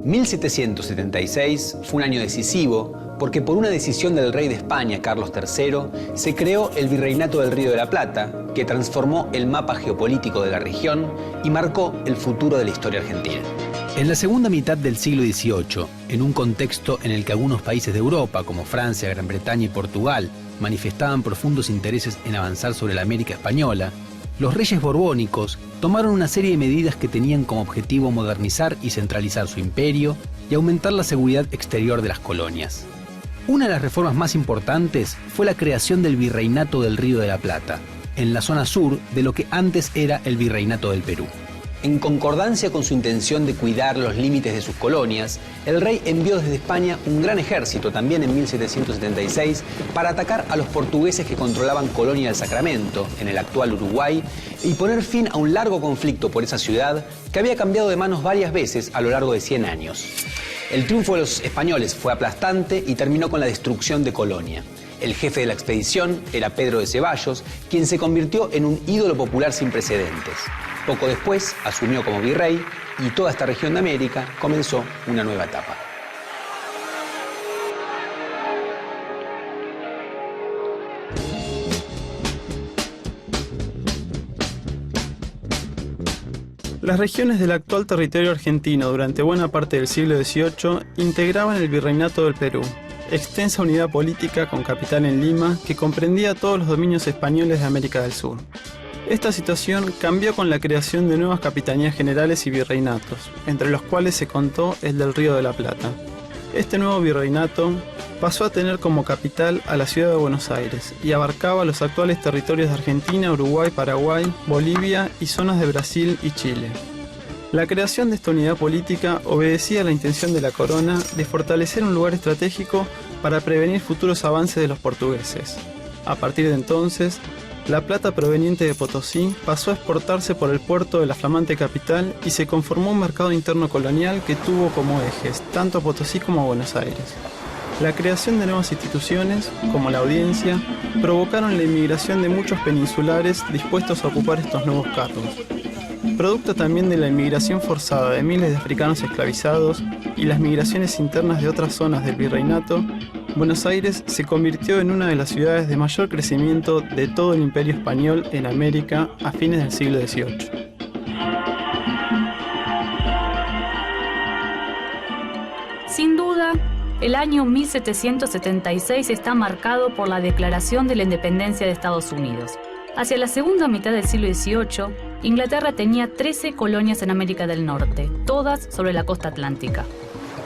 1776 fue un año decisivo porque por una decisión del rey de España, Carlos III, se creó el Virreinato del Río de la Plata, que transformó el mapa geopolítico de la región y marcó el futuro de la historia argentina. En la segunda mitad del siglo XVIII, en un contexto en el que algunos países de Europa, como Francia, Gran Bretaña y Portugal, manifestaban profundos intereses en avanzar sobre la América española, los reyes borbónicos tomaron una serie de medidas que tenían como objetivo modernizar y centralizar su imperio y aumentar la seguridad exterior de las colonias. Una de las reformas más importantes fue la creación del Virreinato del Río de la Plata, en la zona sur de lo que antes era el Virreinato del Perú. En concordancia con su intención de cuidar los límites de sus colonias, el rey envió desde España un gran ejército, también en 1776, para atacar a los portugueses que controlaban Colonia del Sacramento, en el actual Uruguay, y poner fin a un largo conflicto por esa ciudad que había cambiado de manos varias veces a lo largo de 100 años. El triunfo de los españoles fue aplastante y terminó con la destrucción de Colonia. El jefe de la expedición era Pedro de Ceballos, quien se convirtió en un ídolo popular sin precedentes. Poco después asumió como virrey y toda esta región de América comenzó una nueva etapa. Las regiones del actual territorio argentino durante buena parte del siglo XVIII integraban el Virreinato del Perú, extensa unidad política con capital en Lima que comprendía todos los dominios españoles de América del Sur. Esta situación cambió con la creación de nuevas capitanías generales y virreinatos, entre los cuales se contó el del Río de la Plata. Este nuevo virreinato pasó a tener como capital a la ciudad de Buenos Aires y abarcaba los actuales territorios de Argentina, Uruguay, Paraguay, Bolivia y zonas de Brasil y Chile. La creación de esta unidad política obedecía a la intención de la corona de fortalecer un lugar estratégico para prevenir futuros avances de los portugueses. A partir de entonces, la plata proveniente de Potosí pasó a exportarse por el puerto de la flamante capital y se conformó un mercado interno colonial que tuvo como ejes tanto a Potosí como a Buenos Aires. La creación de nuevas instituciones, como la audiencia, provocaron la inmigración de muchos peninsulares dispuestos a ocupar estos nuevos cargos. Producto también de la inmigración forzada de miles de africanos esclavizados y las migraciones internas de otras zonas del virreinato, Buenos Aires se convirtió en una de las ciudades de mayor crecimiento de todo el Imperio Español en América a fines del siglo XVIII. Sin duda, el año 1776 está marcado por la declaración de la independencia de Estados Unidos. Hacia la segunda mitad del siglo XVIII, Inglaterra tenía 13 colonias en América del Norte, todas sobre la costa atlántica.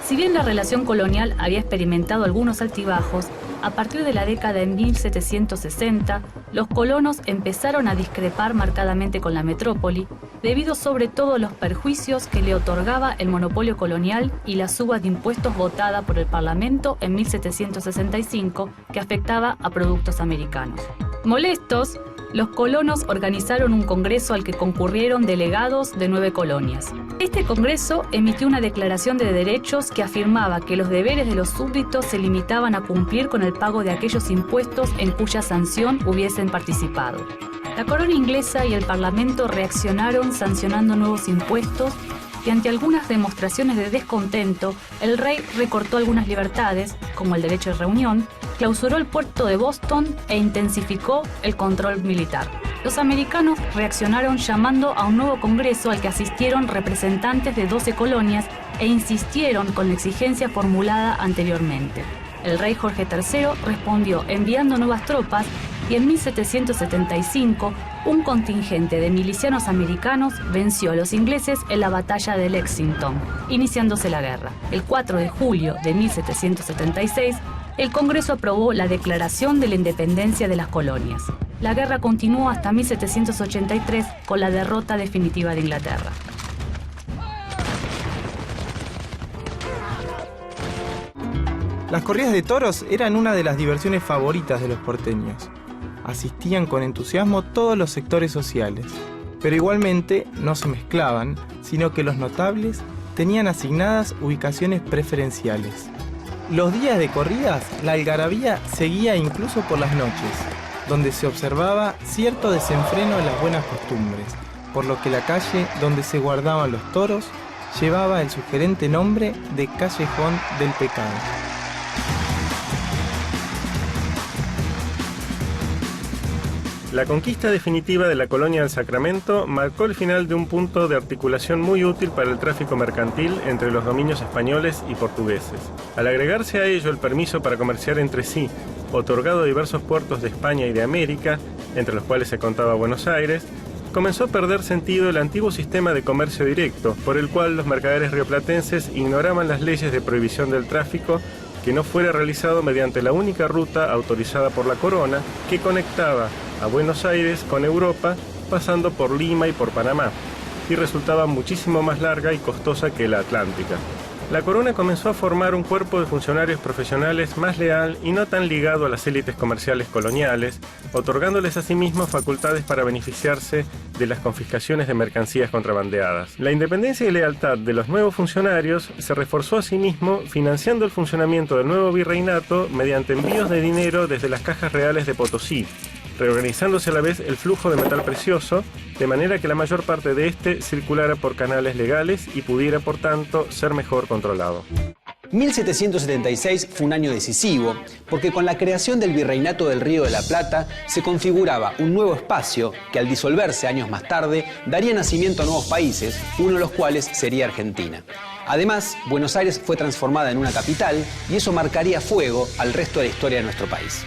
Si bien la relación colonial había experimentado algunos altibajos, a partir de la década de 1760, los colonos empezaron a discrepar marcadamente con la metrópoli, debido sobre todo a los perjuicios que le otorgaba el monopolio colonial y la suba de impuestos votada por el Parlamento en 1765, que afectaba a productos americanos. Molestos, los colonos organizaron un congreso al que concurrieron delegados de 9 colonias. Este congreso emitió una declaración de derechos que afirmaba que los deberes de los súbditos se limitaban a cumplir con el pago de aquellos impuestos en cuya sanción hubiesen participado. La corona inglesa y el Parlamento reaccionaron sancionando nuevos impuestos y ante algunas demostraciones de descontento, el rey recortó algunas libertades, como el derecho de reunión, clausuró el puerto de Boston e intensificó el control militar. Los americanos reaccionaron llamando a un nuevo congreso al que asistieron representantes de 12 colonias e insistieron con la exigencia formulada anteriormente. El rey Jorge III respondió enviando nuevas tropas y en 1775 un contingente de milicianos americanos venció a los ingleses en la batalla de Lexington, iniciándose la guerra. El 4 de julio de 1776, el Congreso aprobó la Declaración de la Independencia de las Colonias. La guerra continuó hasta 1783 con la derrota definitiva de Inglaterra. Las corridas de toros eran una de las diversiones favoritas de los porteños. Asistían con entusiasmo todos los sectores sociales, pero igualmente no se mezclaban, sino que los notables tenían asignadas ubicaciones preferenciales. Los días de corridas, la algarabía seguía incluso por las noches, donde se observaba cierto desenfreno en las buenas costumbres, por lo que la calle donde se guardaban los toros llevaba el sugerente nombre de Callejón del Pecado. La conquista definitiva de la colonia del Sacramento marcó el final de un punto de articulación muy útil para el tráfico mercantil entre los dominios españoles y portugueses. Al agregarse a ello el permiso para comerciar entre sí, otorgado a diversos puertos de España y de América, entre los cuales se contaba Buenos Aires, comenzó a perder sentido el antiguo sistema de comercio directo, por el cual los mercaderes rioplatenses ignoraban las leyes de prohibición del tráfico que no fuera realizado mediante la única ruta autorizada por la Corona que conectaba a Buenos Aires con Europa, pasando por Lima y por Panamá, y resultaba muchísimo más larga y costosa que la atlántica. La Corona comenzó a formar un cuerpo de funcionarios profesionales más leal y no tan ligado a las élites comerciales coloniales, otorgándoles asimismo facultades para beneficiarse de las confiscaciones de mercancías contrabandeadas. La independencia y lealtad de los nuevos funcionarios se reforzó asimismo financiando el funcionamiento del nuevo virreinato mediante envíos de dinero desde las cajas reales de Potosí, reorganizándose a la vez el flujo de metal precioso, de manera que la mayor parte de este circulara por canales legales y pudiera, por tanto, ser mejor controlado. 1776 fue un año decisivo porque con la creación del Virreinato del Río de la Plata se configuraba un nuevo espacio que al disolverse años más tarde daría nacimiento a nuevos países, uno de los cuales sería Argentina. Además, Buenos Aires fue transformada en una capital y eso marcaría fuego al resto de la historia de nuestro país.